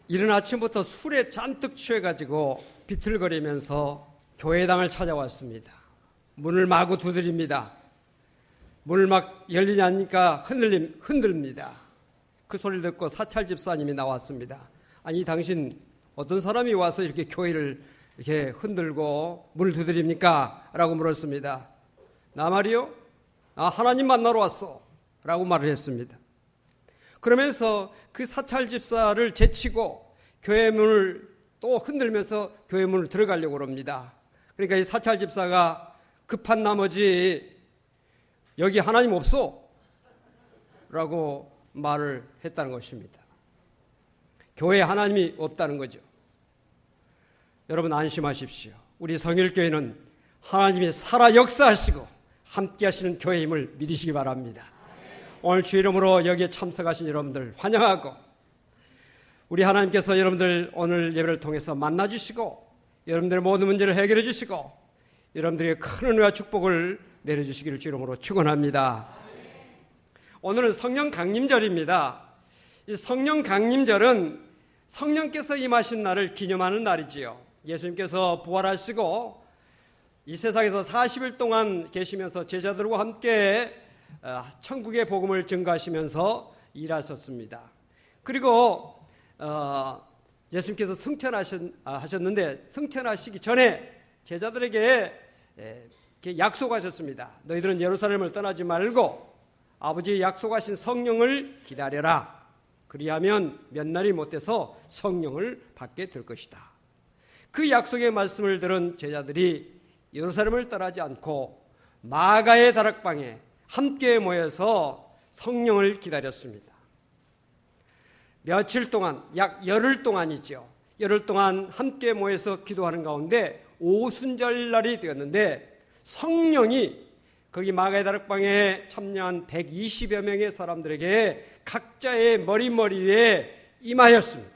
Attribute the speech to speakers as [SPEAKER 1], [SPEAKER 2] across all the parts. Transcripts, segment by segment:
[SPEAKER 1] 이른 아침부터 술에 잔뜩 취해가지고 비틀거리면서 교회당을 찾아왔습니다. 문을 마구 두드립니다. 문을 막 열리냐니까 흔들립니다. 그 소리를 듣고 사찰 집사님이 나왔습니다. 아니, 당신 어떤 사람이 와서 이렇게 교회를 이렇게 흔들고 문을 두드립니까? 라고 물었습니다. 나 말이요? 하나님 만나러 왔어. 라고 말을 했습니다. 그러면서 그 사찰 집사를 제치고 교회 문을 또 흔들면서 교회 문을 들어가려고 합니다. 그러니까 이 사찰 집사가 급한 나머지 여기 하나님 없어? 라고 말을 했다는 것입니다. 교회에 하나님이 없다는 거죠. 여러분 안심하십시오. 우리 성일교회는 하나님이 살아 역사하시고 함께 하시는 교회임을 믿으시기 바랍니다. 오늘 주 이름으로 여기에 참석하신 여러분들 환영하고, 우리 하나님께서 여러분들 오늘 예배를 통해서 만나주시고 여러분들의 모든 문제를 해결해 주시고 여러분들에게 큰 은혜와 축복을 내려주시기를 주 이름으로 축원합니다. 오늘은 성령 강림절입니다. 이 성령 강림절은 성령께서 임하신 날을 기념하는 날이지요. 예수님께서 부활하시고 이 세상에서 40일 동안 계시면서 제자들과 함께 천국의 복음을 증거하시면서 일하셨습니다. 그리고 예수님께서 승천하셨는데 승천하시기 전에 제자들에게 약속하셨습니다. 너희들은 예루살렘을 떠나지 말고 아버지의 약속하신 성령을 기다려라. 그리하면 몇 날이 못돼서 성령을 받게 될 것이다. 그 약속의 말씀을 들은 제자들이 예루살렘을 떠나지 않고 마가의 다락방에 함께 모여서 성령을 기다렸습니다. 며칠 동안, 약 열흘 동안이죠. 열흘 동안 함께 모여서 기도하는 가운데 오순절날이 되었는데 성령이 거기 마가의 다락방에 참여한 120여 명의 사람들에게 각자의 머리 위에 임하였습니다.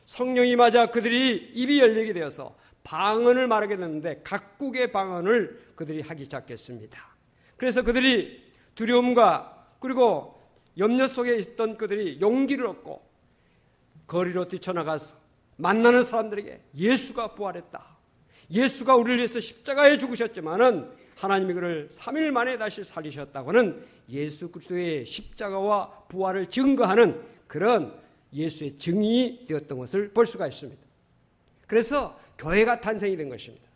[SPEAKER 1] 성령이 임하자 그들이 입이 열리게 되어서 방언을 말하게 됐는데 각국의 방언을 그들이 하기 시작했습니다. 그래서 그들이 두려움과 그리고 염려 속에 있던 그들이 용기를 얻고 거리로 뛰쳐나가서 만나는 사람들에게 예수가 부활했다. 예수가 우리를 위해서 십자가에 죽으셨지만은 하나님이 그를 3일 만에 다시 살리셨다고는 예수 그리스도의 십자가와 부활을 증거하는 그런 예수의 증인이 되었던 것을 볼 수가 있습니다. 그래서 교회가 탄생이 된 것입니다.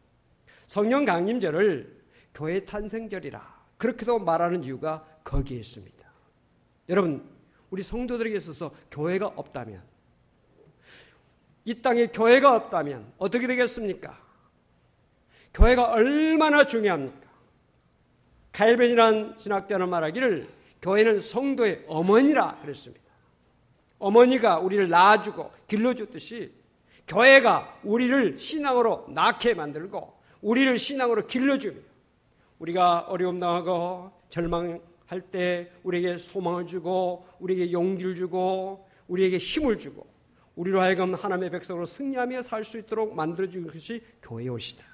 [SPEAKER 1] 성령 강림절을 교회 탄생절이라 그렇게도 말하는 이유가 거기에 있습니다. 여러분, 우리 성도들에게 있어서 교회가 없다면, 이 땅에 교회가 없다면 어떻게 되겠습니까? 교회가 얼마나 중요합니까? 칼빈이라는 신학자는 말하기를 교회는 성도의 어머니라 그랬습니다. 어머니가 우리를 낳아주고 길러줬듯이 교회가 우리를 신앙으로 낳게 만들고 우리를 신앙으로 길러주며 우리가 어려움 당하고 절망할 때 우리에게 소망을 주고 우리에게 용기를 주고 우리에게 힘을 주고 우리로 하여금 하나님의 백성으로 승리하며 살 수 있도록 만들어주는 것이 교회의 옷이다.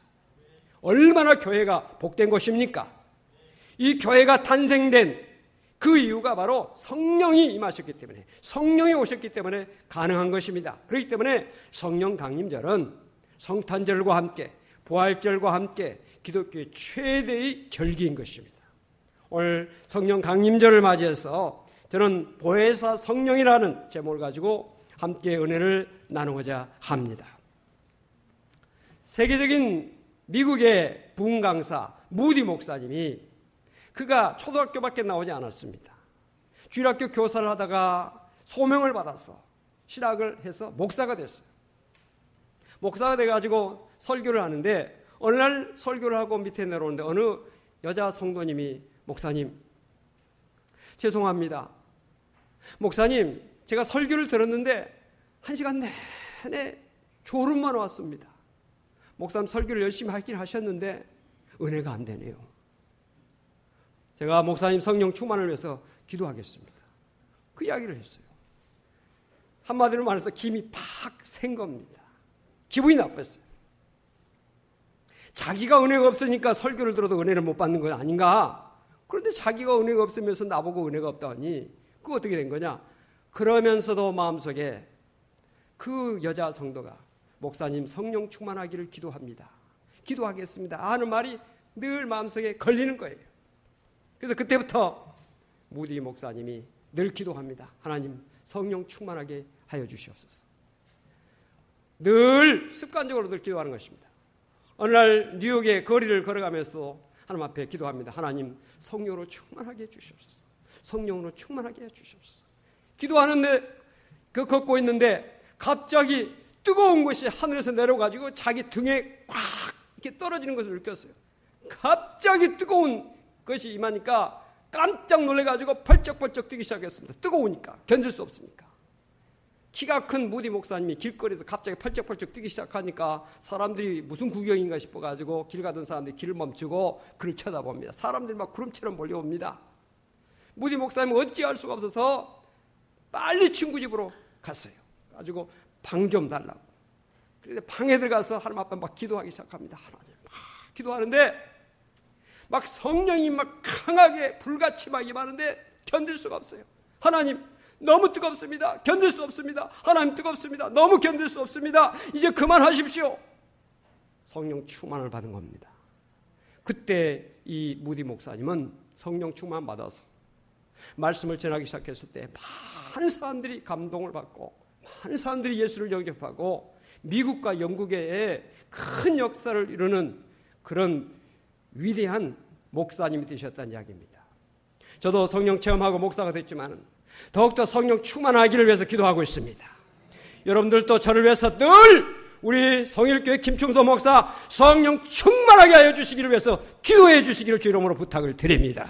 [SPEAKER 1] 얼마나 교회가 복된 것입니까? 이 교회가 탄생된 그 이유가 바로 성령이 임하셨기 때문에, 성령이 오셨기 때문에 가능한 것입니다. 그렇기 때문에 성령 강림절은 성탄절과 함께 부활절과 함께 기독교의 최대의 절기인 것입니다. 오늘 성령 강림절을 맞이해서 저는 보혜사 성령이라는 제목을 가지고 함께 은혜를 나누고자 합니다. 세계적인 미국의 부흥 강사 무디 목사님이 그가 초등학교밖에 나오지 않았습니다. 주일학교 교사를 하다가 소명을 받아서 신학을 해서 목사가 됐어요. 목사가 돼가지고 설교를 하는데 어느 날 설교를 하고 밑에 내려오는데 어느 여자 성도님이 목사님, 죄송합니다. 목사님, 제가 설교를 들었는데 1시간 내내 졸음만 왔습니다. 목사님 설교를 열심히 하긴 하셨는데 은혜가 안 되네요. 제가 목사님 성령 충만을 위해서 기도하겠습니다. 그 이야기를 했어요. 한마디로 말해서 김이 팍 샌 겁니다. 기분이 나빴어요. 자기가 은혜가 없으니까 설교를 들어도 은혜를 못 받는 건 아닌가? 그런데 자기가 은혜가 없으면서 나보고 은혜가 없다니 그거 어떻게 된 거냐? 그러면서도 마음속에 그 여자 성도가 목사님 성령 충만하기를 기도합니다, 기도하겠습니다 하는 말이 늘 마음속에 걸리는 거예요. 그래서 그때부터 무디 목사님이 늘 기도합니다. 하나님 성령 충만하게 하여 주시옵소서. 늘 습관적으로 늘 기도하는 것입니다. 어느 날 뉴욕의 거리를 걸어가면서 하나님 앞에 기도합니다. 하나님 성령으로 충만하게 해주시옵소서. 성령으로 충만하게 해주시옵소서. 기도하는데 걷고 있는데 갑자기 뜨거운 것이 하늘에서 내려가지고 자기 등에 꽉 이렇게 떨어지는 것을 느꼈어요. 갑자기 뜨거운 것이 임하니까 깜짝 놀래가지고 펄쩍펄쩍 뛰기 시작했습니다. 뜨거우니까, 견딜 수 없으니까. 키가 큰 무디 목사님이 길거리에서 갑자기 펄쩍펄쩍 뛰기 시작하니까 사람들이 무슨 구경인가 싶어가지고 길 가던 사람들이 길을 멈추고 그를 쳐다봅니다. 사람들이 막 구름처럼 몰려옵니다. 무디 목사님은 어찌할 수가 없어서 빨리 친구 집으로 갔어요. 가지고 방 좀 달라고. 그런데 방에 들어가서 하나님 앞에 막 기도하기 시작합니다. 하나님 막 기도하는데 막 성령이 막 강하게 불같이 막 임하는데 견딜 수가 없어요. 하나님 너무 뜨겁습니다. 견딜 수 없습니다. 하나님 뜨겁습니다. 너무 견딜 수 없습니다. 이제 그만하십시오. 성령 충만을 받은 겁니다. 그때 이 무디 목사님은 성령 충만 받아서 말씀을 전하기 시작했을 때 많은 사람들이 감동을 받고 많은 사람들이 예수를 영접하고 미국과 영국에 큰 역사를 이루는 그런 위대한 목사님이 되셨다는 이야기입니다. 저도 성령 체험하고 목사가 됐지만 더욱더 성령 충만하기를 위해서 기도하고 있습니다. 여러분들도 저를 위해서 늘 우리 성일교회 김충소 목사 성령 충만하게 하여 주시기를 위해서 기도해 주시기를 주 이름으로 부탁을 드립니다.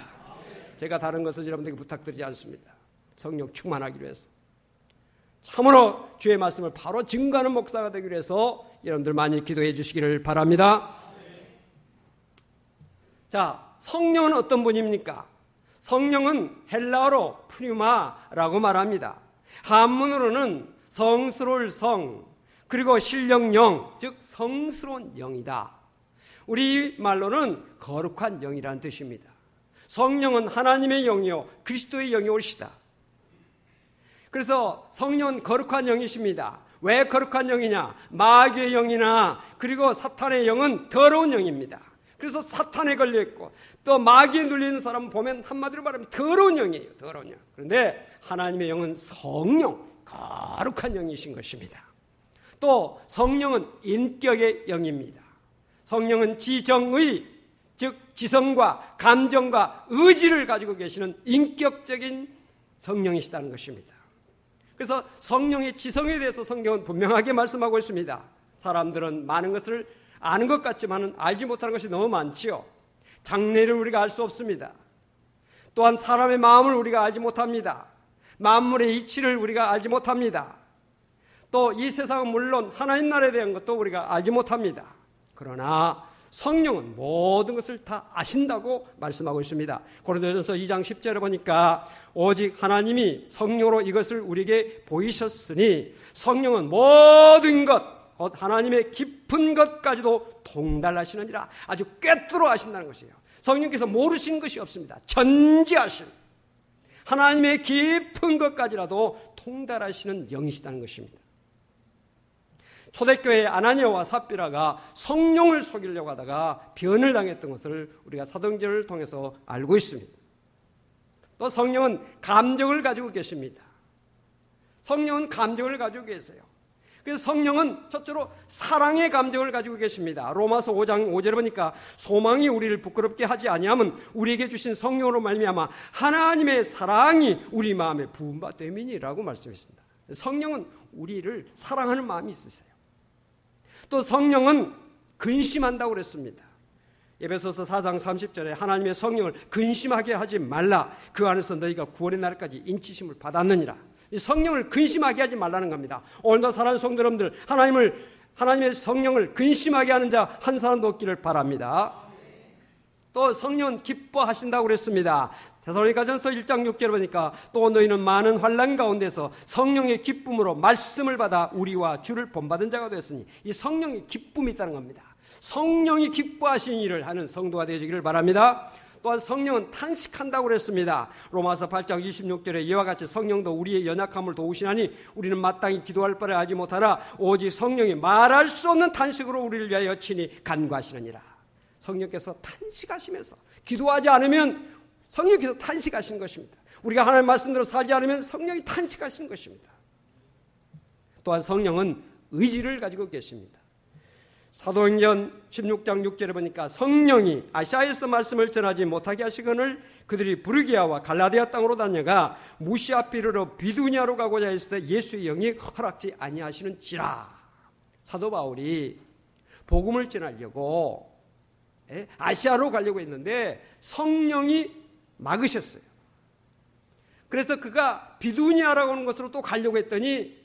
[SPEAKER 1] 제가 다른 것을 여러분들에게 부탁드리지 않습니다. 성령 충만하기를 위해서 참으로 주의 말씀을 바로 증거하는 목사가 되기 위해서 여러분들 많이 기도해 주시기를 바랍니다. 자, 성령은 어떤 분입니까? 성령은 헬라어로 프뉴마라고 말합니다. 한문으로는 성스러울 성, 그리고 신령영, 즉 성스러운 영이다. 우리 말로는 거룩한 영이라는 뜻입니다. 성령은 하나님의 영이요 그리스도의 영이 오시다. 그래서 성령은 거룩한 영이십니다. 왜 거룩한 영이냐? 마귀의 영이나 그리고 사탄의 영은 더러운 영입니다. 그래서 사탄에 걸려있고 또 마귀에 눌리는 사람 보면 한마디로 말하면 더러운 영이에요. 더러운 영. 그런데 하나님의 영은 성령, 거룩한 영이신 것입니다. 또 성령은 인격의 영입니다. 성령은 지정의, 즉 지성과 감정과 의지를 가지고 계시는 인격적인 성령이시다는 것입니다. 그래서 성령의 지성에 대해서 성경은 분명하게 말씀하고 있습니다. 사람들은 많은 것을 아는 것 같지만 알지 못하는 것이 너무 많지요. 장래를 우리가 알 수 없습니다. 또한 사람의 마음을 우리가 알지 못합니다. 만물의 이치를 우리가 알지 못합니다. 또 이 세상은 물론 하나님 나라에 대한 것도 우리가 알지 못합니다. 그러나 성령은 모든 것을 다 아신다고 말씀하고 있습니다. 고린도전서 2장 10절에 보니까 오직 하나님이 성령으로 이것을 우리에게 보이셨으니 성령은 모든 것 곧 하나님의 깊은 것까지도 통달하시느니라. 아주 꿰뚫어 아신다는 것이에요. 성령께서 모르신 것이 없습니다. 전지하신 하나님의 깊은 것까지라도 통달하시는 영이시다는 것입니다. 초대교회 아나니아와 삽비라가 성령을 속이려고 하다가 변을 당했던 것을 우리가 사도행전을 통해서 알고 있습니다. 또 성령은 감정을 가지고 계십니다. 성령은 감정을 가지고 계세요. 그래서 성령은 첫째로 사랑의 감정을 가지고 계십니다. 로마서 5장 5절에 보니까 소망이 우리를 부끄럽게 하지 아니하면 우리에게 주신 성령으로 말미암아 하나님의 사랑이 우리 마음에 부은 바 됨이니라고 말씀했습니다. 성령은 우리를 사랑하는 마음이 있으세요. 또 성령은 근심한다고 그랬습니다. 에베소서 4장 30절에 하나님의 성령을 근심하게 하지 말라. 그 안에서 너희가 구원의 날까지 인치심을 받았느니라. 이 성령을 근심하게 하지 말라는 겁니다. 오늘도 사랑하는 성도 여러분들, 하나님의 성령을 근심하게 하는 자 한 사람도 없기를 바랍니다. 또 성령은 기뻐하신다고 그랬습니다. 데살로니가전서 1장 6절에 보니까 또 너희는 많은 환난 가운데서 성령의 기쁨으로 말씀을 받아 우리와 주를 본받은 자가 되었으니 이 성령의 기쁨이 있다는 겁니다. 성령이 기뻐하신 일을 하는 성도가 되시기를 바랍니다. 또한 성령은 탄식한다고 그랬습니다. 로마서 8장 26절에 이와 같이 성령도 우리의 연약함을 도우시나니 우리는 마땅히 기도할 바를 알지 못하나 오직 성령이 말할 수 없는 탄식으로 우리를 위하여 친히 간구하시느니라. 성령께서 탄식하시면서 기도하지 않으면 성령께서 탄식하시는 것입니다. 우리가 하나님의 말씀대로 살지 않으면 성령이 탄식하시는 것입니다. 또한 성령은 의지를 가지고 계십니다. 사도행전 16장 6절에 보니까 성령이 아시아에서 말씀을 전하지 못하게 하시거늘 그들이 부르기아와 갈라디아 땅으로 다녀가 무시아피르로 비두니아로 가고자 했을 때 예수의 영이 허락지 아니하시는지라. 사도 바울이 복음을 전하려고 아시아로 가려고 했는데 성령이 막으셨어요. 그래서 그가 비두니아라고 하는 곳으로 또 가려고 했더니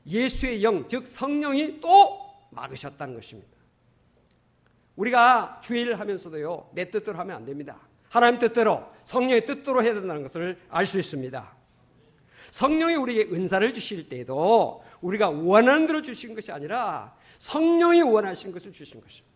[SPEAKER 1] 예수의 영, 즉 성령이 또 막으셨다는 것입니다. 우리가 주의를 하면서도요, 내 뜻대로 하면 안 됩니다. 하나님 뜻대로, 성령의 뜻대로 해야 된다는 것을 알 수 있습니다. 성령이 우리에게 은사를 주실 때에도 우리가 원하는 대로 주신 것이 아니라 성령이 원하신 것을 주신 것입니다.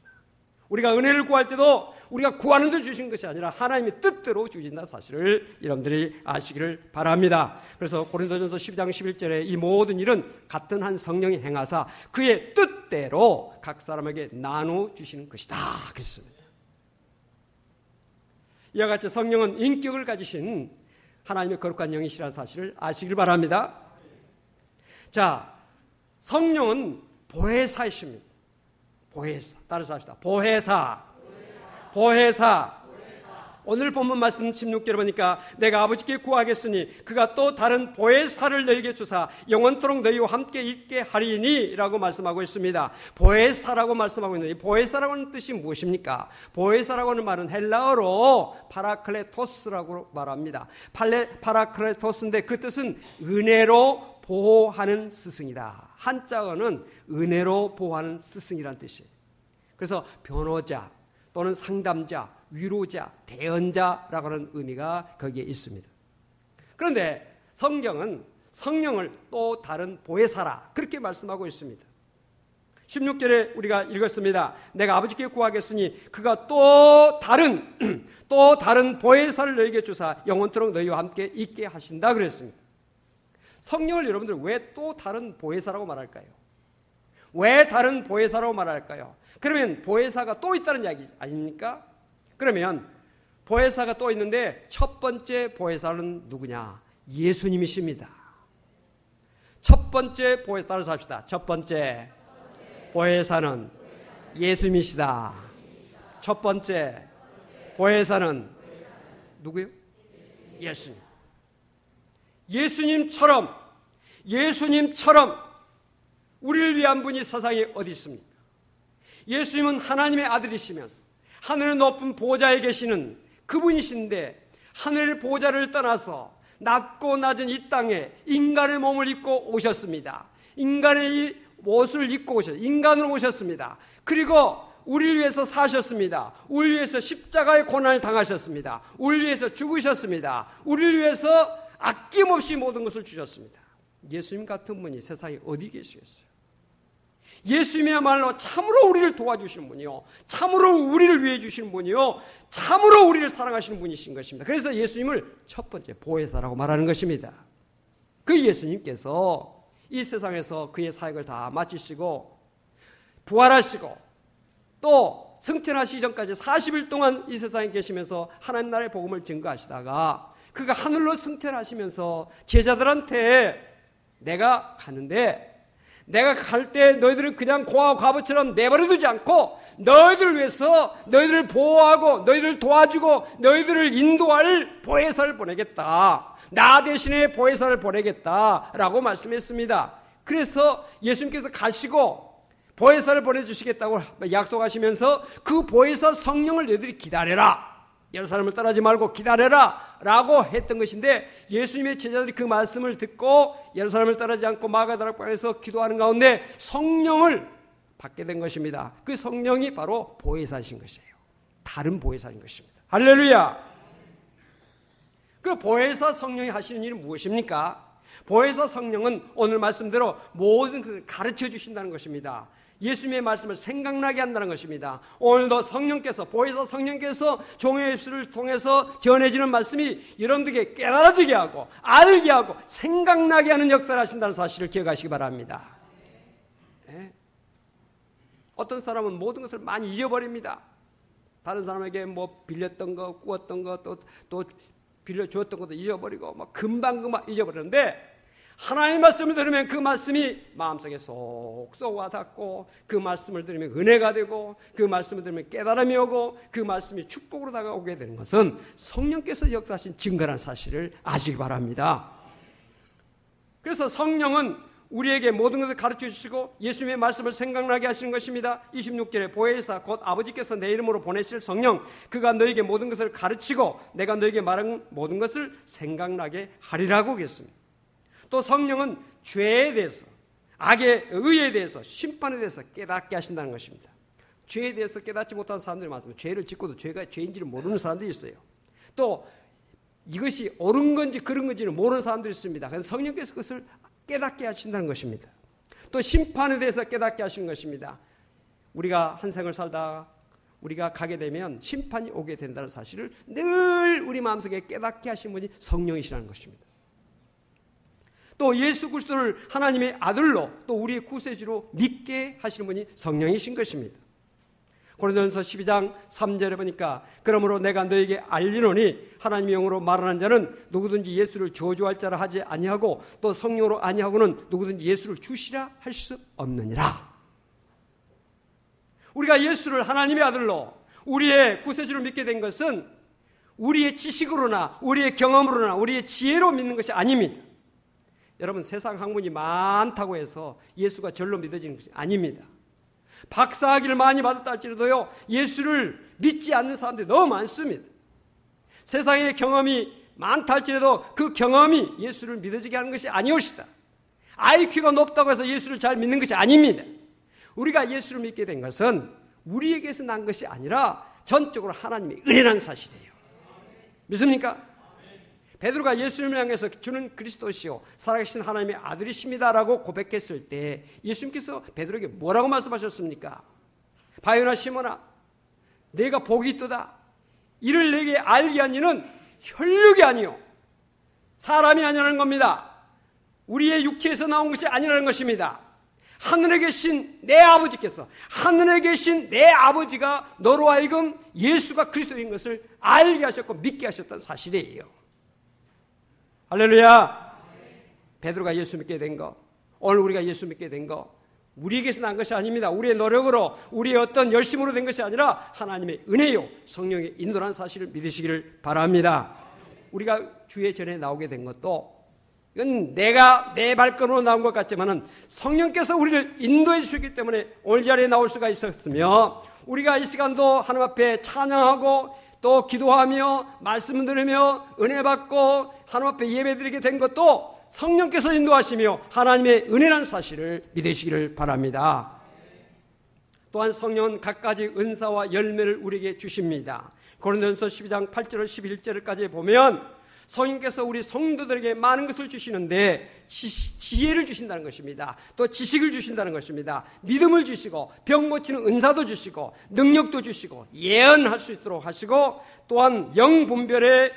[SPEAKER 1] 우리가 은혜를 구할 때도 우리가 구하는 대로 주신 것이 아니라 하나님의 뜻대로 주신다는 사실을 여러분들이 아시기를 바랍니다. 그래서 고린도전서 12장 11절에 이 모든 일은 같은 한 성령이 행하사 그의 뜻대로 각 사람에게 나누어 주시는 것이다 그랬습니다. 이와 같이 성령은 인격을 가지신 하나님의 거룩한 영이시라는 사실을 아시길 바랍니다. 자, 성령은 보혜사이십니다. 보혜사. 따라서 합시다. 보혜사. 오늘 본문 말씀 16절에 보니까 내가 아버지께 구하겠으니 그가 또 다른 보혜사를 너희에게 주사 영원토록 너희와 함께 있게 하리니 라고 말씀하고 있습니다. 보혜사라고 말씀하고 있는데 이 보혜사라고 하는 뜻이 무엇입니까? 보혜사라고 하는 말은 헬라어로 파라클레토스라고 말합니다. 파라클레토스인데 그 뜻은 은혜로 보호하는 스승이다. 한자어는 은혜로 보호하는 스승이라는 뜻이에요. 그래서 변호자 또는 상담자, 위로자, 대언자라고 하는 의미가 거기에 있습니다. 그런데 성경은 성령을 또 다른 보혜사라 그렇게 말씀하고 있습니다. 16절에 우리가 읽었습니다. 내가 아버지께 구하겠으니 그가 또 다른 보혜사를 너희에게 주사 영원토록 너희와 함께 있게 하신다 그랬습니다. 성령을 여러분들 왜 또 다른 보혜사라고 말할까요? 왜 다른 보혜사라고 말할까요? 그러면 보혜사가 또 있다는 이야기 아닙니까? 그러면 보혜사가 또 있는데 첫 번째 보혜사는 누구냐? 예수님이십니다. 첫 번째 보혜사, 따라서 합시다. 첫 번째 보혜사는 예수님이시다. 첫 번째 보혜사는 누구요? 예수님. 예수님처럼 우리를 위한 분이 세상에 어디 있습니까? 예수님은 하나님의 아들이시면서 하늘의 높은 보좌에 계시는 그분이신데 하늘의 보좌를 떠나서 낮고 낮은 이 땅에 인간의 몸을 입고 오셨습니다. 인간의 옷을 입고 인간으로 오셨습니다. 그리고 우리를 위해서 사셨습니다. 우리를 위해서 십자가의 고난을 당하셨습니다. 우리를 위해서 죽으셨습니다. 우리를 위해서 아낌없이 모든 것을 주셨습니다. 예수님 같은 분이 세상에 어디 계시겠어요? 예수님이야말로 참으로 우리를 도와주시는 분이요, 참으로 우리를 위해 주시는 분이요, 참으로 우리를 사랑하시는 분이신 것입니다. 그래서 예수님을 첫 번째 보혜사라고 말하는 것입니다. 그 예수님께서 이 세상에서 그의 사역을 다 마치시고 부활하시고 또 승천하시기 전까지 40일 동안 이 세상에 계시면서 하나님 나라의 복음을 증거하시다가 그가 하늘로 승천하시면서 제자들한테 내가 가는데 내가 갈 때 너희들은 그냥 고아와 과부처럼 내버려두지 않고 너희들을 위해서 너희들을 보호하고 너희들을 도와주고 너희들을 인도할 보혜사를 보내겠다. 나 대신에 보혜사를 보내겠다라고 말씀했습니다. 그래서 예수님께서 가시고 보혜사를 보내주시겠다고 약속하시면서 그 보혜사 성령을 너희들이 기다려라. 예루살렘을 떠나지 말고 기다려라 라고 했던 것인데 예수님의 제자들이 그 말씀을 듣고 예루살렘을 떠나지 않고 마가다락방에서 기도하는 가운데 성령을 받게 된 것입니다. 그 성령이 바로 보혜사이신 것이에요. 다른 보혜사인 것입니다. 할렐루야. 그 보혜사 성령이 하시는 일은 무엇입니까? 보혜사 성령은 오늘 말씀대로 모든 것을 가르쳐 주신다는 것입니다. 예수님의 말씀을 생각나게 한다는 것입니다. 오늘도 성령께서, 보혜사 성령께서 종의 입술을 통해서 전해지는 말씀이 여러분들에게 깨달아지게 하고 알게 하고 생각나게 하는 역사를 하신다는 사실을 기억하시기 바랍니다. 네? 어떤 사람은 모든 것을 많이 잊어버립니다. 다른 사람에게 뭐 빌렸던 거, 꾸었던 거, 또 빌려주었던 것도 잊어버리고 막 금방 잊어버리는데, 하나님의 말씀을 들으면 그 말씀이 마음속에 쏙쏙 와닿고, 그 말씀을 들으면 은혜가 되고, 그 말씀을 들으면 깨달음이 오고, 그 말씀이 축복으로 다가오게 되는 것은 성령께서 역사하신 증거라는 사실을 아시기 바랍니다. 그래서 성령은 우리에게 모든 것을 가르쳐 주시고 예수님의 말씀을 생각나게 하시는 것입니다. 26절에 보혜사 곧 아버지께서 내 이름으로 보내실 성령, 그가 너에게 모든 것을 가르치고 내가 너에게 말한 모든 것을 생각나게 하리라고 그랬습니다. 또 성령은 죄에 대해서, 악의 의에 대해서, 심판에 대해서 깨닫게 하신다는 것입니다. 죄에 대해서 깨닫지 못한 사람들이 많습니다. 죄를 짓고도 죄가 죄인지를 모르는 사람들이 있어요. 또 이것이 옳은 건지 그런 건지는 모르는 사람들이 있습니다. 그래서 성령께서 그것을 깨닫게 하신다는 것입니다. 또 심판에 대해서 깨닫게 하시는 것입니다. 우리가 한 생을 살다가 우리가 가게 되면 심판이 오게 된다는 사실을 늘 우리 마음속에 깨닫게 하신 분이 성령이시라는 것입니다. 또 예수 그리스도를 하나님의 아들로 또 우리의 구세주로 믿게 하시는 분이 성령이신 것입니다. 고린도전서 12장 3절에 보니까 그러므로 내가 너에게 알리노니 하나님의 영으로 말하는 자는 누구든지 예수를 저주할 자라 하지 아니하고 또 성령으로 아니하고는 누구든지 예수를 주시라 할 수 없느니라. 우리가 예수를 하나님의 아들로 우리의 구세주를 믿게 된 것은 우리의 지식으로나 우리의 경험으로나 우리의 지혜로 믿는 것이 아닙니다. 여러분, 세상 학문이 많다고 해서 예수가 절로 믿어지는 것이 아닙니다. 박사학위를 많이 받았다 할지라도요, 예수를 믿지 않는 사람들이 너무 많습니다. 세상의 경험이 많다 할지라도 그 경험이 예수를 믿어지게 하는 것이 아니옵시다. IQ가 높다고 해서 예수를 잘 믿는 것이 아닙니다. 우리가 예수를 믿게 된 것은 우리에게서 난 것이 아니라 전적으로 하나님의 은혜라는 사실이에요. 믿습니까? 베드로가 예수님을 향해서 주는 그리스도시요 살아계신 하나님의 아들이십니다라고 고백했을 때 예수님께서 베드로에게 뭐라고 말씀하셨습니까? 바요나 시몬아, 내가 복이 있도다. 이를 내게 알게 한 이는 혈육이 아니요 사람이 아니라는 겁니다. 우리의 육체에서 나온 것이 아니라는 것입니다. 하늘에 계신 내 아버지께서, 하늘에 계신 내 아버지가 너로 하여금 예수가 그리스도인 것을 알게 하셨고 믿게 하셨다는 사실이에요. 할렐루야. 베드로가 예수 믿게 된 거, 오늘 우리가 예수 믿게 된 거 우리에게서 난 것이 아닙니다. 우리의 노력으로, 우리의 어떤 열심으로 된 것이 아니라 하나님의 은혜요 성령의 인도라는 사실을 믿으시기를 바랍니다. 우리가 주의 전에 나오게 된 것도 이건 내가 내 발걸음으로 나온 것 같지만은 성령께서 우리를 인도해 주셨기 때문에 오늘 자리에 나올 수가 있었으며, 우리가 이 시간도 하나님 앞에 찬양하고 또 기도하며 말씀 들으며 은혜 받고 하나님 앞에 예배드리게 된 것도 성령께서 인도하시며 하나님의 은혜라는 사실을 믿으시기를 바랍니다. 또한 성령은 각가지 은사와 열매를 우리에게 주십니다. 고린도전서 12장 8절 11절까지 보면 성령께서 우리 성도들에게 많은 것을 주시는데 지혜를 주신다는 것입니다. 또 지식을 주신다는 것입니다. 믿음을 주시고 병 고치는 은사도 주시고 능력도 주시고 예언할 수 있도록 하시고 또한 영분별의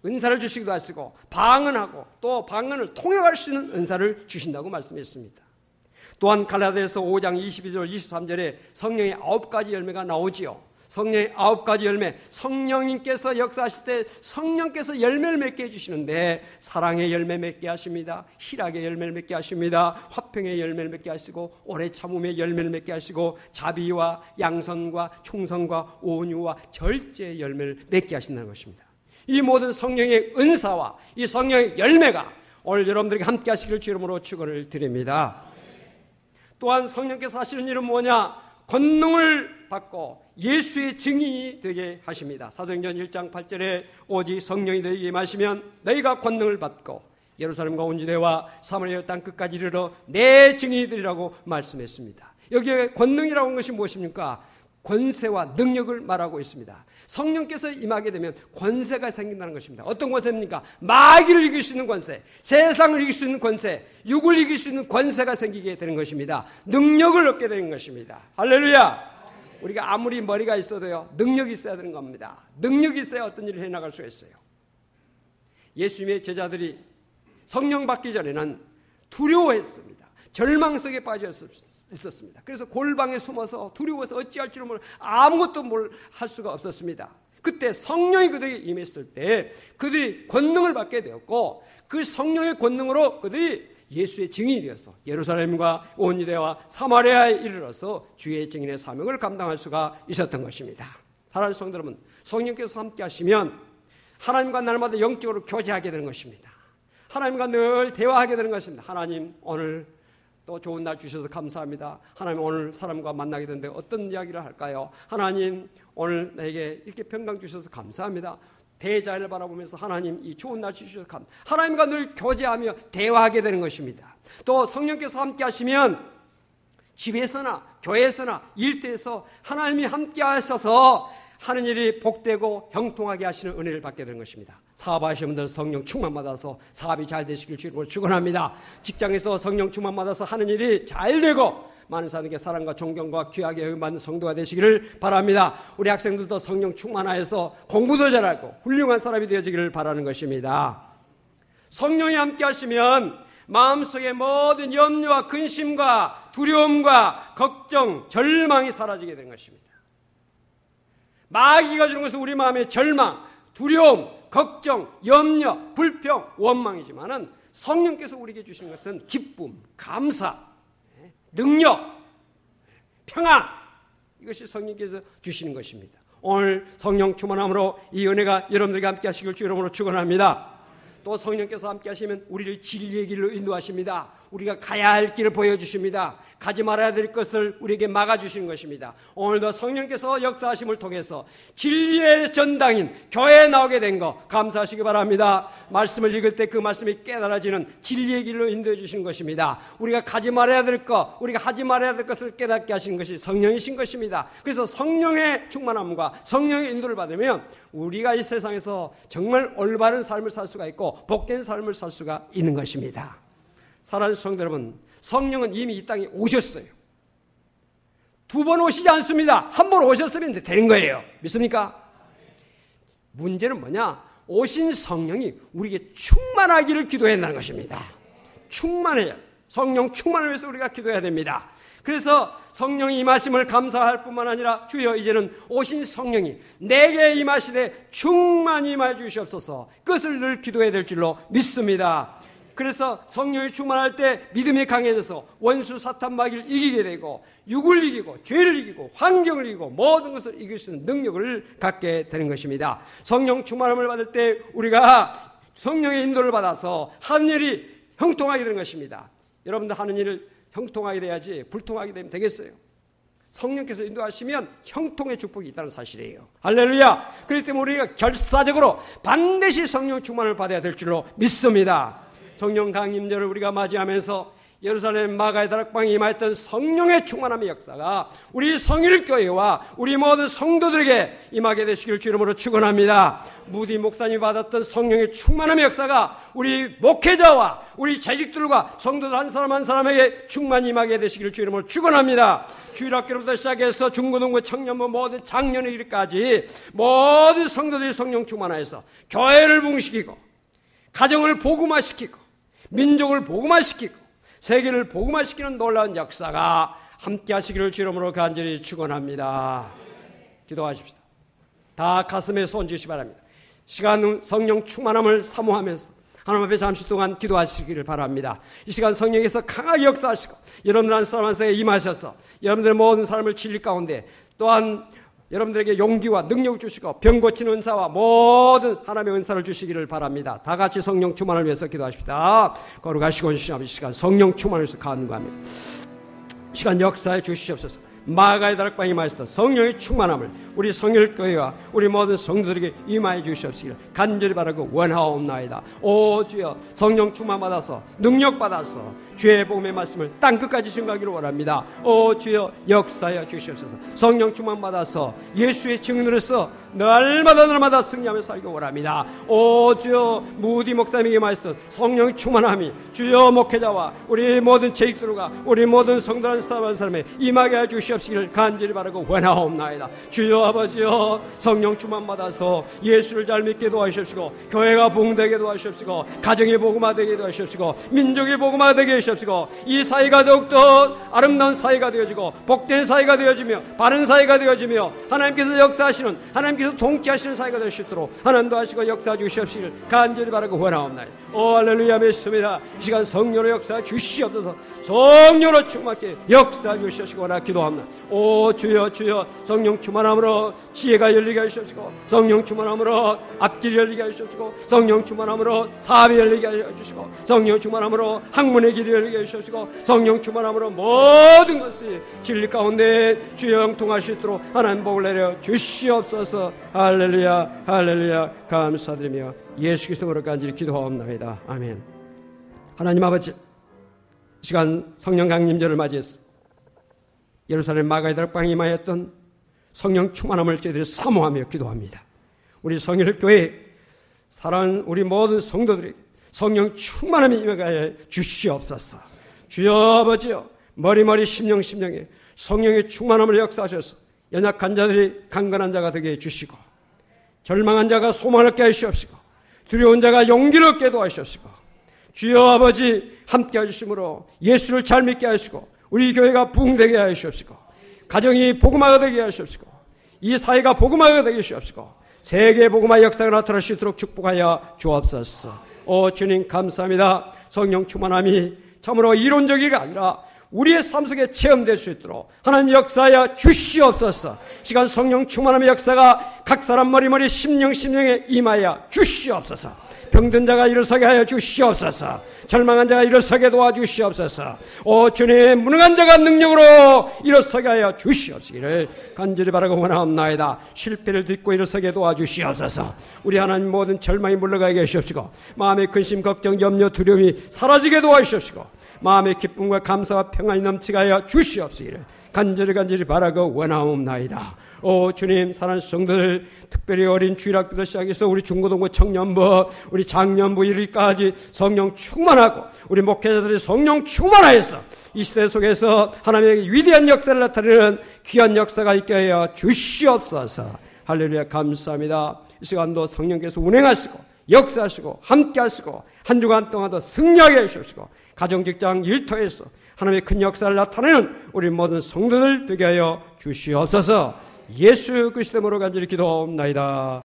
[SPEAKER 1] 은사를 주시기도 하시고 방언하고 또 방언을 통역할 수 있는 은사를 주신다고 말씀했습니다. 또한 갈라디아서 5장 22절 23절에 성령의 9가지 열매가 나오지요. 성령의 9가지 열매, 성령님께서 역사하실 때 성령께서 열매를 맺게 해주시는데 사랑의 열매 맺게 하십니다. 희락의 열매를 맺게 하십니다. 화평의 열매를 맺게 하시고 오래 참음의 열매를 맺게 하시고 자비와 양선과 충성과 온유와 절제의 열매를 맺게 하신다는 것입니다. 이 모든 성령의 은사와 이 성령의 열매가 오늘 여러분들에게 함께 하시기를 주 이름으로 축원을 드립니다. 또한 성령께서 하시는 일은 뭐냐? 권능을 받고 예수의 증인이 되게 하십니다. 사도행전 1장 8절에 오직 성령이 너희에게 임하시면 너희가 권능을 받고 예루살렘과 온 유대와 사마리아 땅 끝까지 이르러 내 증인이 되리라고 말씀했습니다. 여기에 권능이라고 하는 것이 무엇입니까? 권세와 능력을 말하고 있습니다. 성령께서 임하게 되면 권세가 생긴다는 것입니다. 어떤 권세입니까? 마귀를 이길 수 있는 권세, 세상을 이길 수 있는 권세, 육을 이길 수 있는 권세가 생기게 되는 것입니다. 능력을 얻게 되는 것입니다. 할렐루야! 우리가 아무리 머리가 있어도요, 능력이 있어야 되는 겁니다. 능력이 있어야 어떤 일을 해나갈 수가 있어요. 예수님의 제자들이 성령 받기 전에는 두려워했습니다. 절망 속에 빠져 있었습니다. 그래서 골방에 숨어서 두려워서 어찌할 줄을 몰라 아무것도 할 수가 없었습니다. 그때 성령이 그들에게 임했을 때 그들이 권능을 받게 되었고, 그 성령의 권능으로 그들이 예수의 증인이 되어서 예루살렘과 온 유대와 사마리아에 이르러서 주의 증인의 사명을 감당할 수가 있었던 것입니다. 사랑하는 성도 여러분, 성령께서 함께 하시면 하나님과 날마다 영적으로 교제하게 되는 것입니다. 하나님과 늘 대화하게 되는 것입니다. 하나님, 오늘 또 좋은 날 주셔서 감사합니다. 하나님, 오늘 사람과 만나게 되는데 어떤 이야기를 할까요? 하나님, 오늘 나에게 이렇게 평강 주셔서 감사합니다. 대자를 바라보면서 하나님, 이 좋은 날 주셔서 감사합니다. 하나님과 늘 교제하며 대화하게 되는 것입니다. 또 성령께서 함께 하시면 집에서나 교회에서나 일터에서 하나님이 함께 하셔서 하는 일이 복되고 형통하게 하시는 은혜를 받게 되는 것입니다. 사업하시는 분들 성령 충만 받아서 사업이 잘 되시길 주님으로 축원합니다. 직장에서 성령 충만 받아서 하는 일이 잘 되고 많은 사람에게 사랑과 존경과 귀하게 여김받는 성도가 되시기를 바랍니다. 우리 학생들도 성령 충만하여서 공부도 잘하고 훌륭한 사람이 되어지기를 바라는 것입니다. 성령이 함께 하시면 마음속의 모든 염려와 근심과 두려움과 걱정, 절망이 사라지게 되는 것입니다. 마귀가 주는 것은 우리 마음의 절망, 두려움, 걱정, 염려, 불평, 원망이지만은 성령께서 우리에게 주신 것은 기쁨, 감사, 능력, 평안, 이것이 성령께서 주시는 것입니다. 오늘 성령 충만함으로 이 은혜가 여러분들과 함께 하시길 주 이름으로 축원합니다. 또 성령께서 함께 하시면 우리를 진리의 길로 인도하십니다. 우리가 가야 할 길을 보여주십니다. 가지 말아야 될 것을 우리에게 막아주시는 것입니다. 오늘도 성령께서 역사하심을 통해서 진리의 전당인 교회에 나오게 된 거 감사하시기 바랍니다. 말씀을 읽을 때 그 말씀이 깨달아지는 진리의 길로 인도해 주시는 것입니다. 우리가 가지 말아야 될 것, 우리가 하지 말아야 될 것을 깨닫게 하신 것이 성령이신 것입니다. 그래서 성령의 충만함과 성령의 인도를 받으면 우리가 이 세상에서 정말 올바른 삶을 살 수가 있고 복된 삶을 살 수가 있는 것입니다. 사랑하는 성도 여러분, 성령은 이미 이 땅에 오셨어요. 두 번 오시지 않습니다. 한 번 오셨으면 되는 거예요. 믿습니까? 문제는 뭐냐? 오신 성령이 우리에게 충만하기를 기도해야 한다는 것입니다. 충만해요. 성령 충만을 위해서 우리가 기도해야 됩니다. 그래서 성령이 임하심을 감사할 뿐만 아니라 주여 이제는 오신 성령이 내게 임하시되 충만히 임하여 주시옵소서, 그것을 늘 기도해야 될 줄로 믿습니다. 그래서 성령이 충만할 때 믿음이 강해져서 원수 사탄 마귀를 이기게 되고 육을 이기고 죄를 이기고 환경을 이기고 모든 것을 이길 수 있는 능력을 갖게 되는 것입니다. 성령 충만함을 받을 때 우리가 성령의 인도를 받아서 하는 일이 형통하게 되는 것입니다. 여러분들 하는 일을 형통하게 돼야지 불통하게 되면 되겠어요? 성령께서 인도하시면 형통의 축복이 있다는 사실이에요. 할렐루야! 그렇기 때문에 우리가 결사적으로 반드시 성령 충만을 받아야 될 줄로 믿습니다. 성령 강림절을 우리가 맞이하면서 예루살렘 마가의 다락방에 임하였던 성령의 충만함의 역사가 우리 성일교회와 우리 모든 성도들에게 임하게 되시길 주 이름으로 축원합니다. 무디 목사님이 받았던 성령의 충만함의 역사가 우리 목회자와 우리 재직들과 성도들 한 사람 한 사람에게 충만히 임하게 되시길 주 이름으로 축원합니다. 주일학교부터 시작해서 중고등부, 청년부, 모든 장년의 일까지 모든 성도들이 성령 충만하여서 교회를 부흥시키고 가정을 복음화시키고 민족을 복음화시키고 세계를 복음화시키는 놀라운 역사가 함께 하시기를 주 이름으로 간절히 축원합니다. 기도하십시다. 다 가슴에 손 주시기 바랍니다. 시간 성령 충만함을 사모하면서 하나님 앞에 잠시 동안 기도하시기를 바랍니다. 이 시간 성령께서 강하게 역사하시고 여러분들 한 사람 한 사람에 임하셔서 여러분들의 모든 삶을 진리 가운데 또한 여러분들에게 용기와 능력을 주시고 병 고치는 은사와 모든 하나님의 은사를 주시기를 바랍니다. 다 같이 성령 충만을 위해서 기도하십시다. 거룩하시고 주시옵소서. 시간 성령 충만을 위해서 간구합니다. 시간 역사해 주시옵소서. 마가의 다락방에 임하셨던 성령의 충만함을 우리 성일교회와 우리 모든 성도들에게 임하여 주시옵시기를 간절히 바라고 원하옵나이다. 오 주여, 성령 충만 받아서 능력 받아서 주의 복음의 말씀을 땅끝까지 증거하기를 원합니다. 오 주여, 역사하여 주시옵소서. 성령 충만 받아서 예수의 증인으로서 날마다 승리하며 살기 원합니다. 오 주여, 무디 목사님에게 말했던 성령의 충만함이 주여 목회자와 우리 모든 제익들과 우리 모든 성도라는 사람에 임하게 해 주시옵시기를 간절히 바라고 원하옵나이다. 주여 아버지여, 성령 충만 받아서 예수를 잘 믿게 도와주시옵시고, 교회가 복음되게 도와주시옵시고, 가정이 복음화되게 도와주시옵시고, 민족이 복음화되게 해주시옵시고, 이 사회가 더욱더 아름다운 사회가 되어지고 복된 사회가 되어지며 바른 사회가 되어지며 하나님께서 역사하시는, 하나님께서 통치하시는 사회가 될 수 있도록 하나님도 하시고 역사해 주시옵시길 간절히 바라고 원하옵나이다. 오 할렐루야, 믿습니다. 이 시간 성령으로 역사해 주시옵소서. 성령으로 충만하게 역사해 주시옵시고 나 기도합니다. 오 주여, 주여, 성령 충만함으로 지혜가 열리게 하시옵시고, 성령 충만함으로 앞길이 열리게 하시옵시고, 성령 충만함으로 사업이 열리게 하시옵시고, 성령 충만함으로 학문의 길이 열리게 하시옵시고, 성령 충만함으로 모든 것이 진리 가운데 주여 형통할 수 있도록 하나님 복을 내려 주시옵소서. 할렐루야, 할렐루야, 감사드리며 예수 그리스도로 간절히 기도하옵나이다. 아멘. 하나님 아버지, 시간 성령 강림절을 맞이해서 예루살렘 마가의 다락방에 임하였던 성령 충만함을 저희들이 사모하며 기도합니다. 우리 성일교회 사랑하는 우리 모든 성도들에게 성령 충만함이 임하여 주시옵소서. 주여 아버지여, 머리머리 심령에 성령의 충만함을 역사하셔서 연약한 자들이 강건한 자가 되게 해주시고, 절망한 자가 소망을 얻게 하시옵시고, 두려운 자가 용기를 얻게 도와주시옵시고, 주여 아버지 함께 해주심으로 예수를 잘 믿게 하시고, 우리 교회가 부흥되게 하시옵시고, 가정이 복음화가 되게 하시옵시고, 이 사회가 복음화가 되게 하시옵시고, 세계 복음화 역사가 나타날 수 있도록 축복하여 주옵소서. 오 주님 감사합니다. 성령 충만함이 참으로 이론적이가 아니라 우리의 삶 속에 체험될 수 있도록 하나님 역사하여 주시옵소서. 시간 성령 충만함의 역사가 각 사람 머리머리 심령에 임하여 주시옵소서. 병든 자가 일어서게 하여 주시옵소서. 절망한 자가 일어서게 도와주시옵소서. 오 주님, 무능한 자가 능력으로 일어서게 하여 주시옵시기를 간절히 바라고 원하옵나이다. 실패를 딛고 일어서게 도와주시옵소서. 우리 하나님 모든 절망이 물러가게 하시옵시고, 마음의 근심, 걱정, 염려, 두려움이 사라지게 도와주시옵시고, 마음의 기쁨과 감사와 평안이 넘치게 하여 주시옵시기를 간절히 바라고 원하옵나이다. 오 주님, 사랑하는 성도들, 특별히 어린 주일학교부터 시작해서 우리 중고등부, 청년부, 우리 장년부 이르기까지 성령 충만하고 우리 목회자들이 성령 충만하여서 이 시대 속에서 하나님의 위대한 역사를 나타내는 귀한 역사가 있게 하여 주시옵소서. 할렐루야, 감사합니다. 이 시간도 성령께서 운행하시고 역사하시고 함께하시고 한 주간 동안도 승리하게 해주시고, 가정, 직장, 일터에서 하나님의 큰 역사를 나타내는 우리 모든 성도들 되게 하여 주시옵소서. 예수 그리스도로 간절히 기도옵나이다.